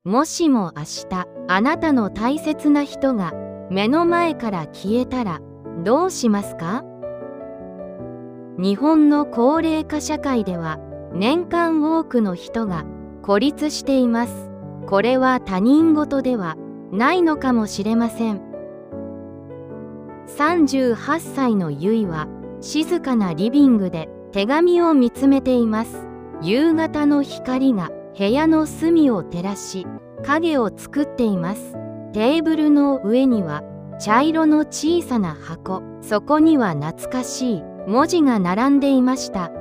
もしも明日あなたの大切な人が目の前から消えたらどうしますか？日本の高齢化社会では年間多くの人が孤立しています。これは他人事ではないのかもしれません。38歳のゆいは静かなリビングで手紙を見つめています。夕方の光が部屋の隅を照らし影を作っています。テーブルの上には茶色の小さな箱、そこには懐かしい文字が並んでいました。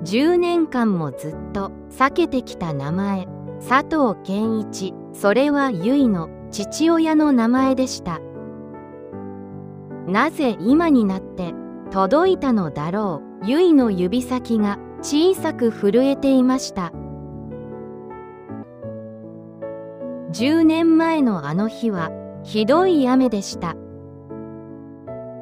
10年間もずっと避けてきた名前、佐藤健一。それはゆいの父親の名前でした。なぜ今になって届いたのだろう。ゆいの指先が小さく震えていました。10年前のあの日はひどい雨でした。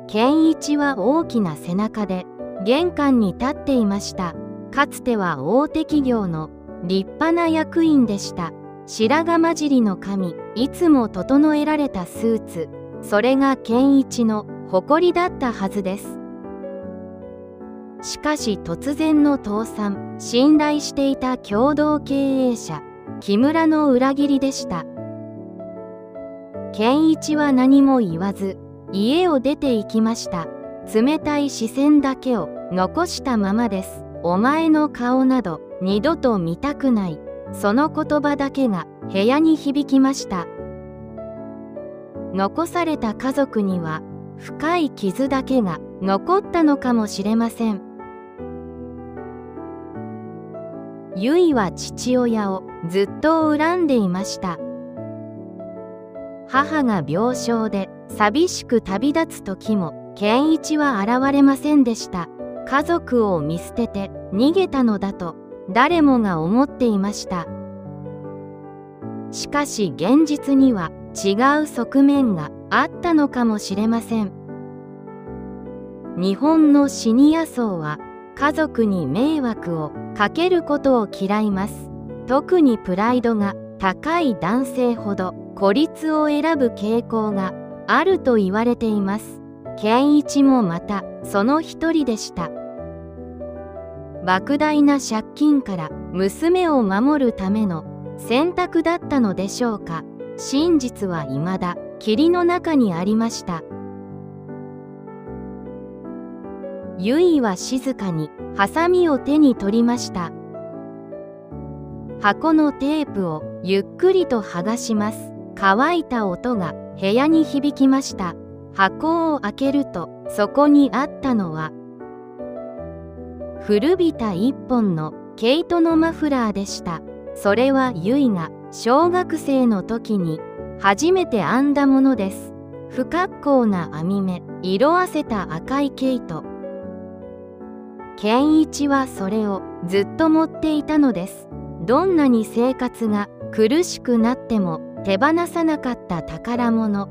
健一は大きな背中で玄関に立っていました。かつては大手企業の立派な役員でした。白髪混じりの髪、いつも整えられたスーツ、それが健一の誇りだったはずです。しかし突然の倒産、信頼していた共同経営者、木村の裏切りでした。健一は何も言わず、家を出て行きました。冷たい視線だけを残したままです。お前の顔など二度と見たくない。その言葉だけが部屋に響きました。残された家族には深い傷だけが残ったのかもしれません。ゆいは父親をずっと恨んでいました。母が病床で寂しく旅立つ時も健一は現れませんでした。家族を見捨てて逃げたのだと誰もが思っていました。しかし現実には違う側面があったのかもしれません。日本のシニア層は家族に迷惑をかけることを嫌います。特にプライドが高い男性ほど孤立を選ぶ傾向があると言われています。健一もまたその一人でした。莫大な借金から娘を守るための選択だったのでしょうか。真実は未だ霧の中にありました。ゆいは静かにハサミを手に取りました。箱のテープをゆっくりと剥がします。乾いた音が部屋に響きました。箱を開けるとそこにあったのは古びた一本の毛糸のマフラーでした。それはゆいが小学生の時に初めて編んだものです。不格好な編み目、色あせた赤い毛糸。健一はそれをずっと持っていたのです。どんなに生活が苦しくなっても手放さなかった宝物。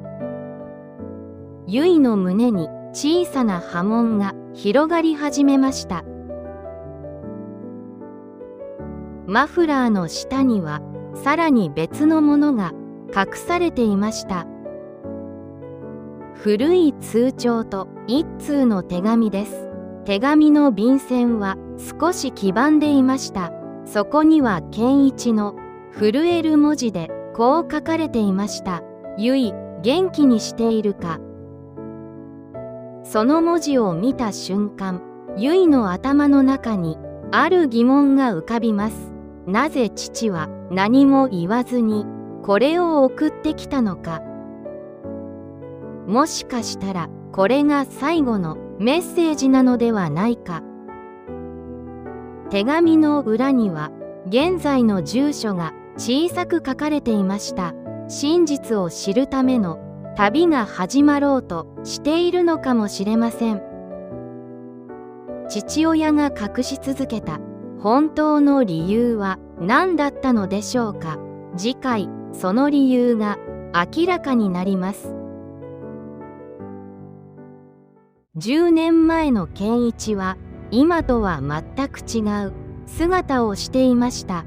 ゆいの胸に小さな波紋が広がり始めました。マフラーの下にはさらに別のものが隠されていました。古い通帳と一通の手紙です。手紙の便箋は少し黄ばんでいました。そこには健一の震える文字でこう書かれていました。ゆい、元気にしているか。その文字を見た瞬間、ゆいの頭の中にある疑問が浮かびます。なぜ父は何も言わずにこれを送ってきたのか。もしかしたらこれが最後のメッセージなのではないか。手紙の裏には現在の住所が小さく書かれていました。真実を知るための旅が始まろうとしているのかもしれません。父親が隠し続けた本当の理由は何だったのでしょうか。次回その理由が明らかになります。10年前の健一は今とは全く違う姿をしていました。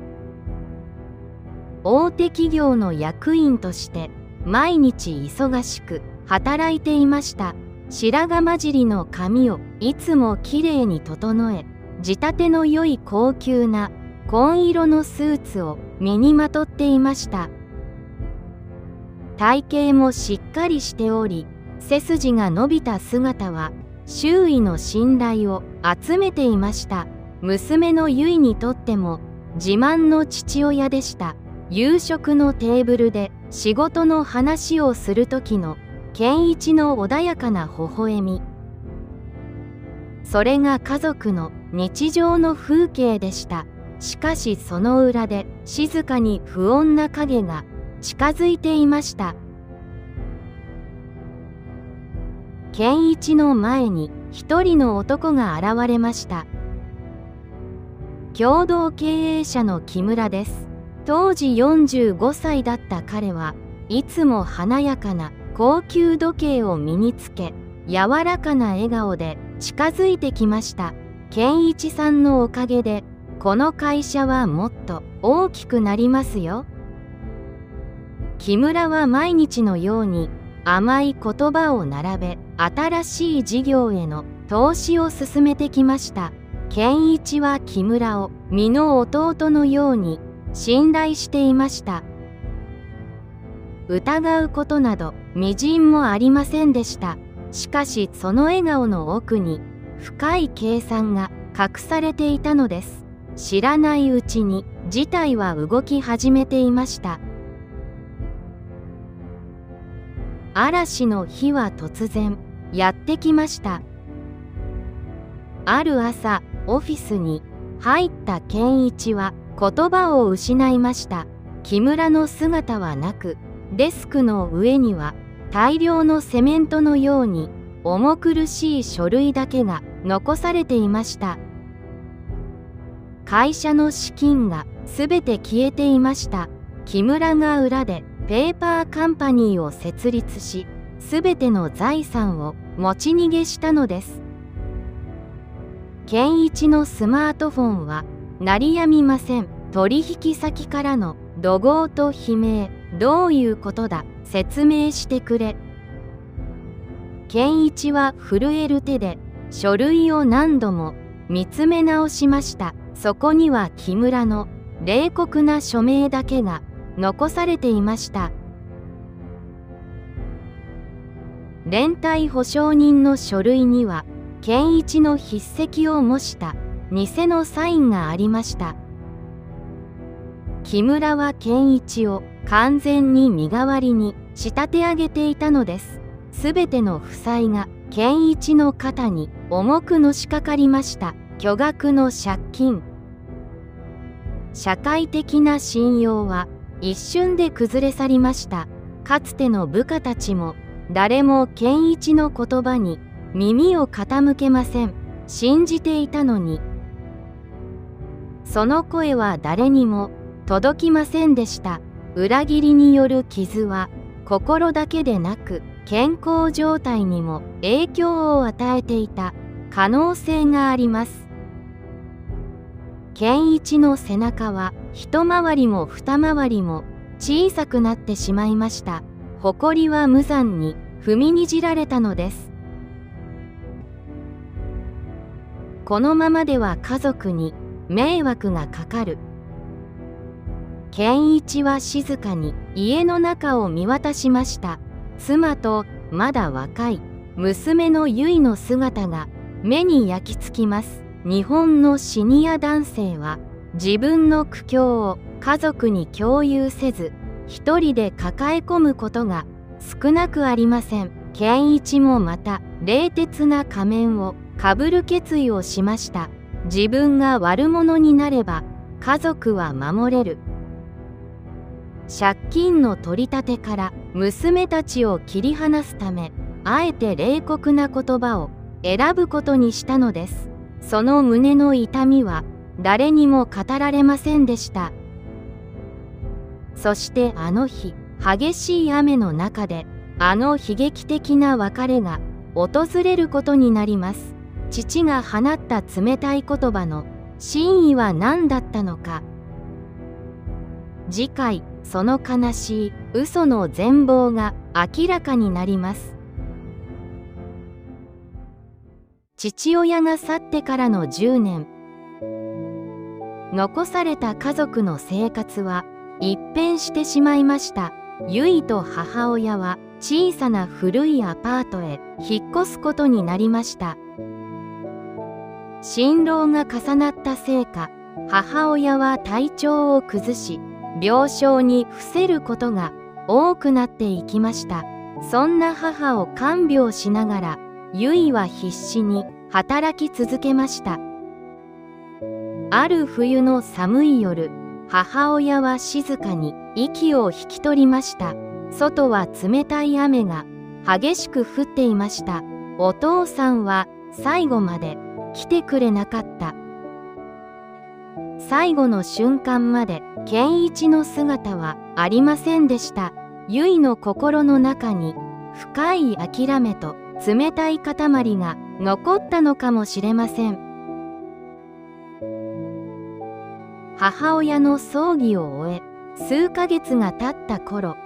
大手企業の役員として毎日忙しく働いていました。白髪混じりの髪をいつもきれいに整え、仕立ての良い高級な紺色のスーツを身にまとっていました。体型もしっかりしており、背筋が伸びた姿は周囲の信頼を集めていました。娘のゆいにとっても自慢の父親でした。夕食のテーブルで仕事の話をする時の健一の穏やかな微笑み。それが家族の日常の風景でした。しかしその裏で静かに不穏な影が近づいていました。健一の前に一人の男が現れました。共同経営者の木村です。当時45歳だった彼はいつも華やかな高級時計を身につけ、柔らかな笑顔で近づいてきました。健一さんのおかげでこの会社はもっと大きくなりますよ。木村は毎日のように甘い言葉を並べ、新しい事業への投資を進めてきました。健一は木村を身の弟のように信頼していました。疑うことなどみじんもありませんでした。しかしその笑顔の奥に深い計算が隠されていたのです。知らないうちに事態は動き始めていました。嵐の日は突然やってきました。ある朝、オフィスに入った健一は言葉を失いました。木村の姿はなく、デスクの上には大量のセメントのように重苦しい書類だけが残されていました。会社の資金がすべて消えていました。木村が裏でペーパーカンパニーを設立し、すべての財産を持ち逃げしたのです。健一のスマートフォンは鳴りやみません。取引先からの怒号と悲鳴。どういうことだ、説明してくれ。健一は震える手で書類を何度も見つめ直しました。そこには木村の冷酷な署名だけが残されていました。連帯保証人の書類には健一の筆跡を模した偽のサインがありました。木村は健一を完全に身代わりに仕立て上げていたのです。すべての負債が健一の肩に重くのしかかりました。巨額の借金。社会的な信用は一瞬で崩れ去りました。かつての部下たちも誰も健一の言葉に耳を傾けません。信じていたのに。その声は誰にも届きませんでした。裏切りによる傷は心だけでなく健康状態にも影響を与えていた可能性があります。健一の背中は一回りも二回りも小さくなってしまいました。誇りは無残に踏みにじられたのです。このままでは家族に迷惑がかかる。健一は静かに家の中を見渡しました。妻とまだ若い娘のゆいの姿が目に焼き付きます。日本のシニア男性は自分の苦境を家族に共有せず一人で抱え込むことが少なくありません。健一もまた冷徹な仮面をかぶる決意をしました。自分が悪者になれば家族は守れる。借金の取り立てから娘たちを切り離すため、あえて冷酷な言葉を選ぶことにしたのです。その胸の痛みは誰にも語られませんでした。そしてあの日、激しい雨の中であの悲劇的な別れが訪れることになります。父が放った冷たい言葉の真意は何だったのか。次回その悲しい嘘の全貌が明らかになります。父親が去ってからの10年、残された家族の生活は一変してしまいました。ゆいと母親は小さな古いアパートへ引っ越すことになりました。心労が重なったせいか、母親は体調を崩し、病床に伏せることが多くなっていきました。そんな母を看病しながら、ゆいは必死に働き続けました。ある冬の寒い夜、母親は静かに息を引き取りました。外は冷たい雨が激しく降っていました。お父さんは最後まで来てくれなかった。最後の瞬間まで健一の姿はありませんでした。ゆいの心の中に深い諦めと冷たい塊が残ったのかもしれません。母親の葬儀を終え、数ヶ月が経った頃、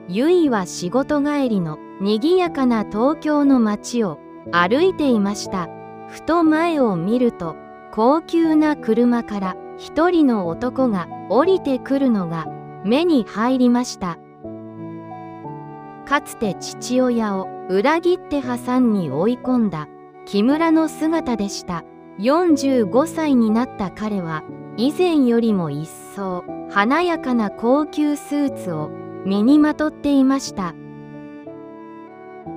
ゆいは仕事帰りの賑やかな東京の街を歩いていました。ふと前を見ると、高級な車から一人の男が降りてくるのが目に入りました。かつて父親を裏切って破産に追い込んだ木村の姿でした。45歳になった彼は以前よりも一層華やかな高級スーツを身にまとっていました。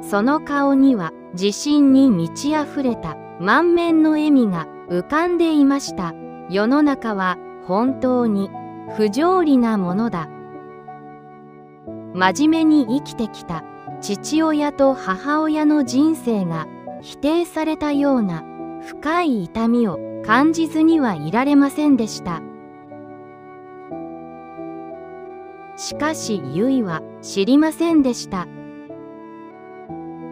その顔には自信に満ち溢れた満面の笑みが浮かんでいました。世の中は本当に不条理なものだ。真面目に生きてきた父親と母親の人生が否定されたような深い痛みを感じずにはいられませんでした。しかしゆいは知りませんでした。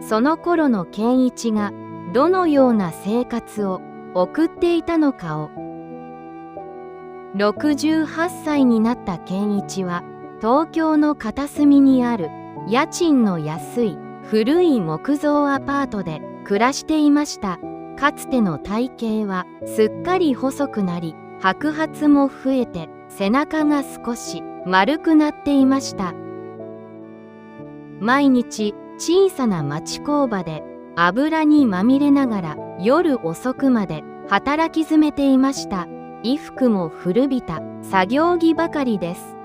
その頃の健一がどのような生活を送っていたのかを。68歳になった健一は東京の片隅にある家賃の安い古い木造アパートで暮らしていました。かつての体型はすっかり細くなり、白髪も増えて背中が少し丸くなっていました。毎日小さな町工場で油にまみれながら夜遅くまで働き詰めていました。衣服も古びた作業着ばかりです。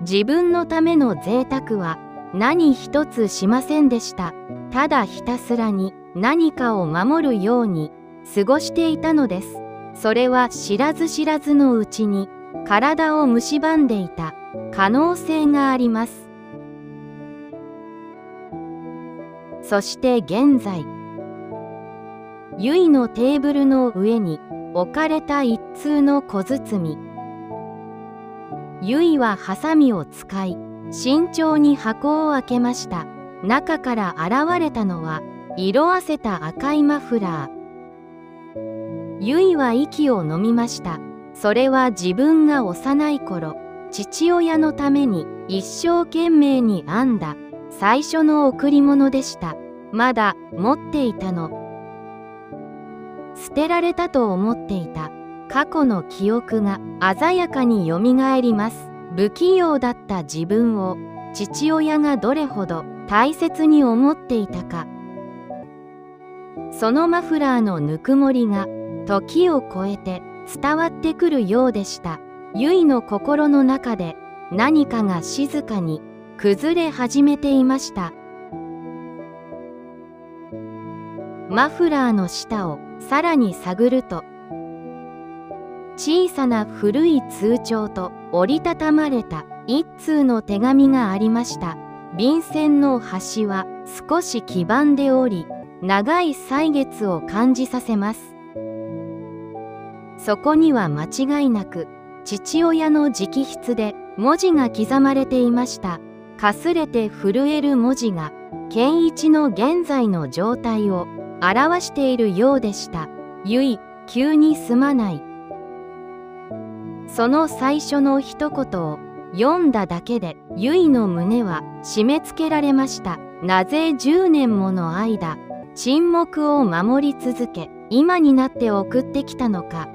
自分のための贅沢は何一つしませんでした。ただひたすらに何かを守るように過ごしていたのです。それは知らず知らずのうちに体を蝕んでいた可能性があります。そして現在、ゆいのテーブルの上に置かれた一通の小包。ゆいはハサミを使い、慎重に箱を開けました。中から現れたのは色あせた赤いマフラー。ゆいは息をのみました。それは自分が幼い頃、父親のために一生懸命に編んだ最初の贈り物でした。まだ持っていたの。捨てられたと思っていた過去の記憶が鮮やかによみがえります。不器用だった自分を父親がどれほど大切に思っていたか。そのマフラーのぬくもりが時を超えて伝わってくるようでした。ゆいの心の中で何かが静かに崩れ始めていました。マフラーの下をさらに探ると、小さな古い通帳と折りたたまれた一通の手紙がありました。便箋の端は少し黄ばんでおり、長い歳月を感じさせます。そこには間違いなく父親の直筆で文字が刻まれていました。かすれて震える文字が健一の現在の状態を表しているようでした。ゆい、急にすまない。その最初の一言を読んだだけでゆいの胸は締め付けられました。なぜ10年もの間沈黙を守り続け、今になって送ってきたのか。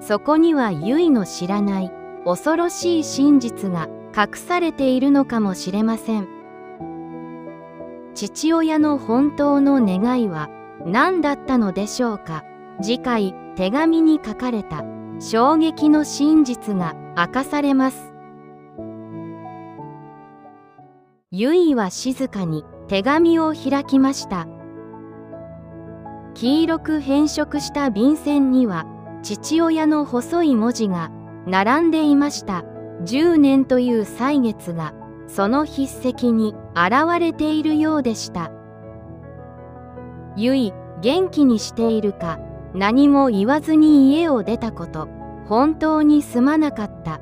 そこにはゆいの知らない恐ろしい真実が隠されているのかもしれません。父親の本当の願いは何だったのでしょうか。次回、手紙に書かれた衝撃の真実が明かされます。ゆいは静かに手紙を開きました。黄色く変色した便箋には父親の細い文字が並んでいました。10年という歳月がその筆跡に現れているようでした。ゆい、元気にしているか。何も言わずに家を出たこと、本当にすまなかった。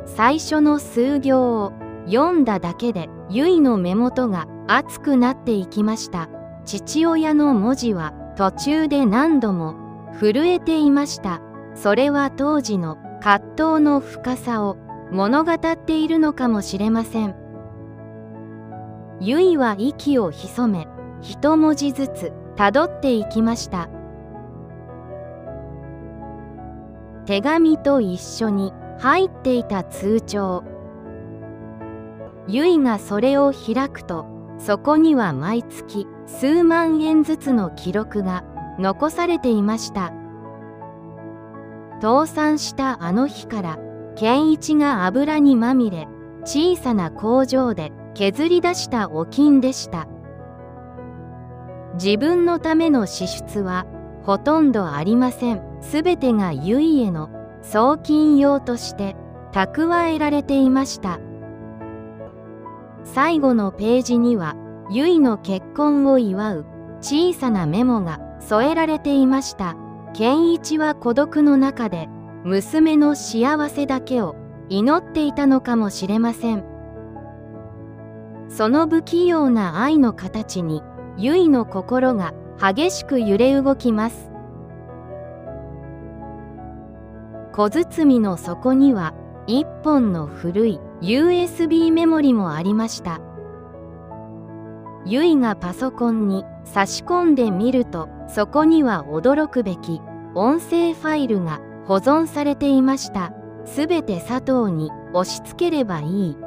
最初の数行を読んだだけでゆいの目元が熱くなっていきました。父親の文字は途中で何度も震えていました。それは当時の葛藤の深さを物語っているのかもしれません。ゆいは息を潜め、一文字ずつたどっていきました。手紙と一緒に入っていた通帳。ゆいがそれを開くと、そこには毎月数万円ずつの記録が残されていました。倒産したあの日から、健一が油にまみれ、小さな工場で削り出したお金でした。自分のための支出はほとんどありません。すべてがゆいへの送金用として蓄えられていました。最後のページにはゆいの結婚を祝う小さなメモが添えられていました。健一は孤独の中で娘の幸せだけを祈っていたのかもしれません。その不器用な愛の形にゆいの心が激しく揺れ動きます。小包の底には一本の古い USB メモリもありました。ゆいがパソコンに差し込んでみると、そこには驚くべき音声ファイルが保存されていました。すべて佐藤に押し付ければいい。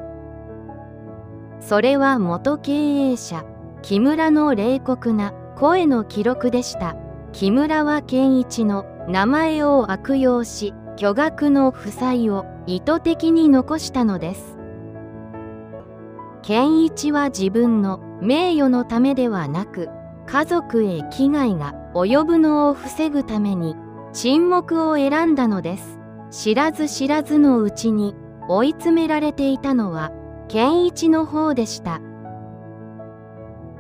それは元経営者木村の冷酷な声の記録でした。木村は健一の名前を悪用し、巨額の負債を意図的に残したのです。健一は自分の名誉のためではなく、家族へ危害が及ぶのを防ぐために沈黙を選んだのです。知らず知らずのうちに追い詰められていたのは健一の方でした。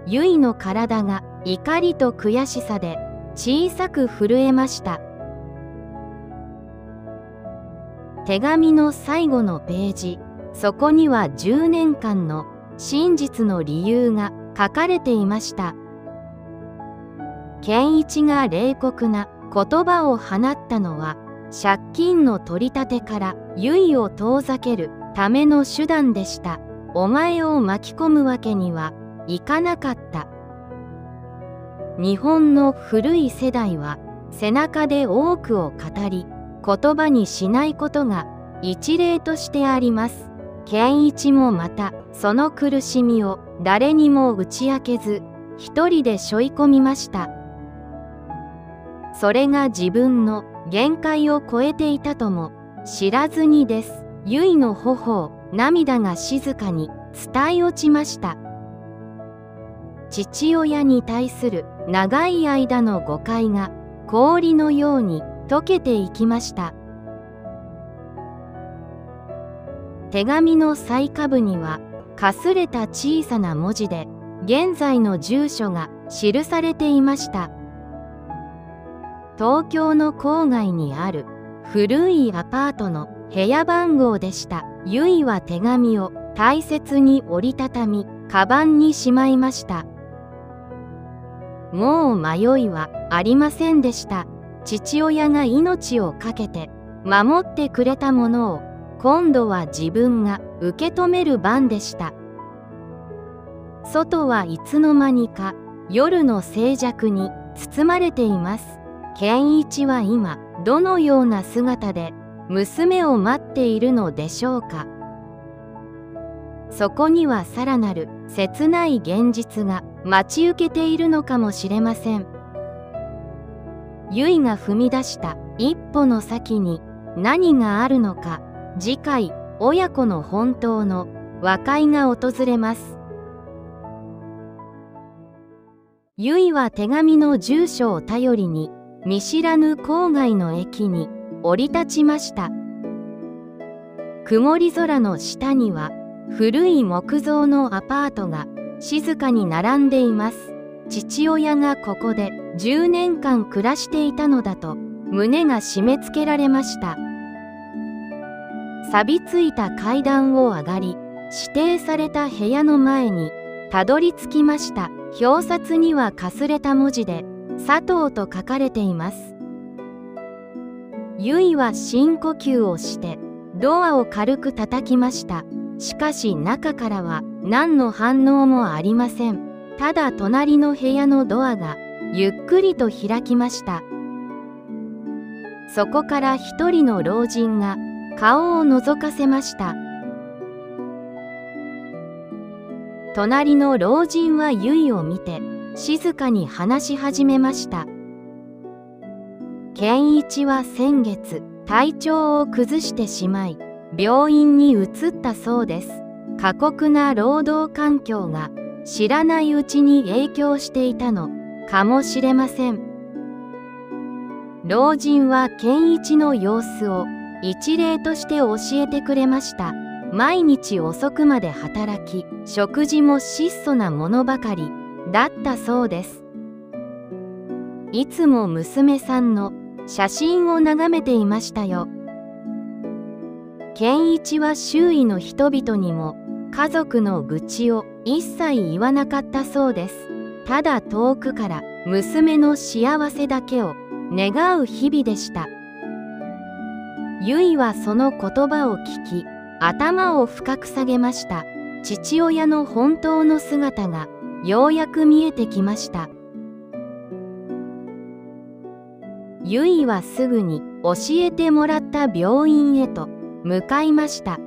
ゆいの体が怒りと悔しさで小さく震えました。手紙の最後のページ、そこには10年間の真実の理由が書かれていました。健一が冷酷な言葉を放ったのは、借金の取り立てからゆいを遠ざけるための手段でした。お前を巻き込むわけにはいかなかった。日本の古い世代は背中で多くを語り、言葉にしないことが一例としてあります。健一もまたその苦しみを誰にも打ち明けず、一人で背負い込みました。それが自分の限界を超えていたとも知らずにです。ゆいの頬を涙が静かに伝え落ちました。父親に対する長い間の誤解が氷のように溶けていきました。手紙の最下部にはかすれた小さな文字で現在の住所が記されていました。東京の郊外にある古いアパートの部屋番号でした。ゆいは手紙を大切に折りたたみ、カバンにしまいました。もう迷いはありませんでした。父親が命を懸けて守ってくれたものを今度は自分が受け止める番でした。外はいつの間にか夜の静寂に包まれています。健一は今どのような姿で娘を待っているのでしょうか。そこにはさらなる切ない現実が待ち受けているのかもしれません。ゆいが踏み出した一歩の先に何があるのか、次回親子の本当の和解が訪れます。ゆいは手紙の住所を頼りに見知らぬ郊外の駅に降り立ちました。曇り空の下には古い木造のアパートが静かに並んでいます。父親がここで10年間暮らしていたのだと胸が締め付けられました。錆びついた階段を上がり、指定された部屋の前にたどり着きました。表札にはかすれた文字で佐藤と書かれています。ゆいは深呼吸をしてドアを軽く叩きました。しかし中からは何の反応もありません。ただ隣の部屋のドアがゆっくりと開きました。そこから一人の老人が顔を覗かせました。隣の老人はゆいを見て静かに話し始めました。健一は先月体調を崩してしまい病院に移ったそうです。過酷な労働環境が知らないうちに影響していたのかもしれません。老人は健一の様子を一例として教えてくれました。毎日遅くまで働き、食事も質素なものばかりだったそうです。いつも娘さんの写真を眺めていましたよ。健一は周囲の人々にも家族の愚痴を一切言わなかったそうです。ただ遠くから娘の幸せだけを願う日々でした。ゆいはその言葉を聞き、頭を深く下げました。父親の本当の姿がようやく見えてきました。ゆいはすぐに教えてもらった病院へと向かいました。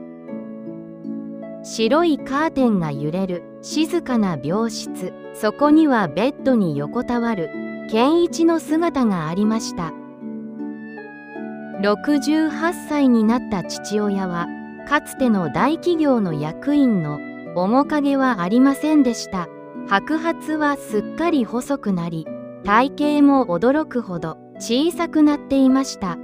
白いカーテンが揺れる静かな病室。そこにはベッドに横たわる健一の姿がありました。68歳になった父親はかつての大企業の役員の面影はありませんでした。白髪はすっかり細くなり、体型も驚くほど小さくなっていました。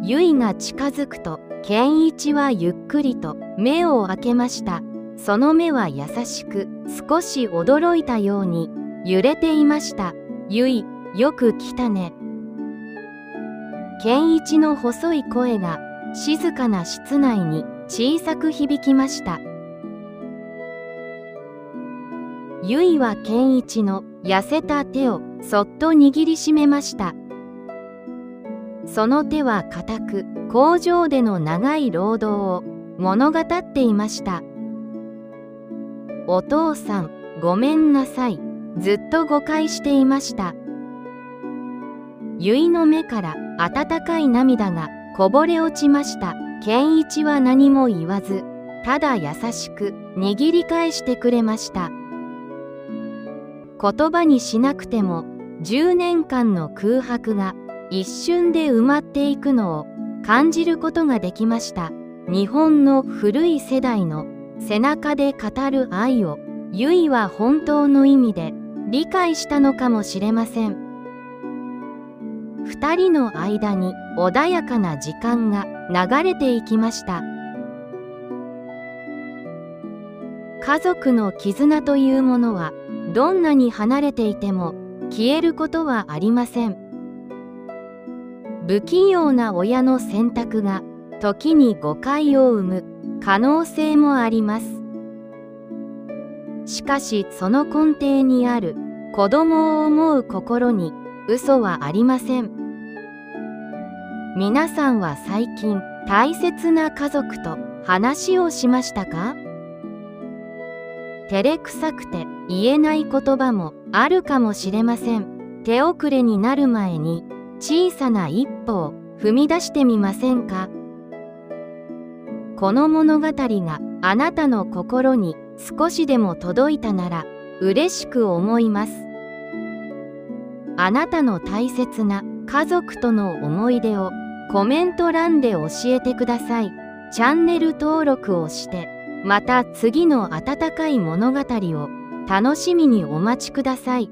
ゆいが近づくと健一はゆっくりと目を開けました。その目は優しく、少し驚いたように揺れていました。ゆい、よく来たね。健一の細い声が静かな室内に小さく響きました。ゆいは健一の痩せた手をそっと握りしめました。その手は固く、工場での長い労働を物語っていました。お父さん、ごめんなさい。ずっと誤解していました。ゆいの目から温かい涙がこぼれ落ちました。健一は何も言わず、ただ優しく握り返してくれました。言葉にしなくても10年間の空白が一瞬で埋まっていくのを感じることができました。日本の古い世代の背中で語る愛をゆいは本当の意味で理解したのかもしれません。二人の間に穏やかな時間が流れていきました。家族の絆というものはどんなに離れていても消えることはありません。不器用な親の選択が時に誤解を生む可能性もあります。しかしその根底にある子供を思う心に嘘はありません。皆さんは最近大切な家族と話をしましたか？照れくさくて言えない言葉もあるかもしれません。手遅れになる前に小さな一歩を踏み出してみませんか？この物語があなたの心に少しでも届いたなら嬉しく思います。あなたの大切な家族との思い出をコメント欄で教えてください。チャンネル登録をして、また次の温かい物語を楽しみにお待ちください。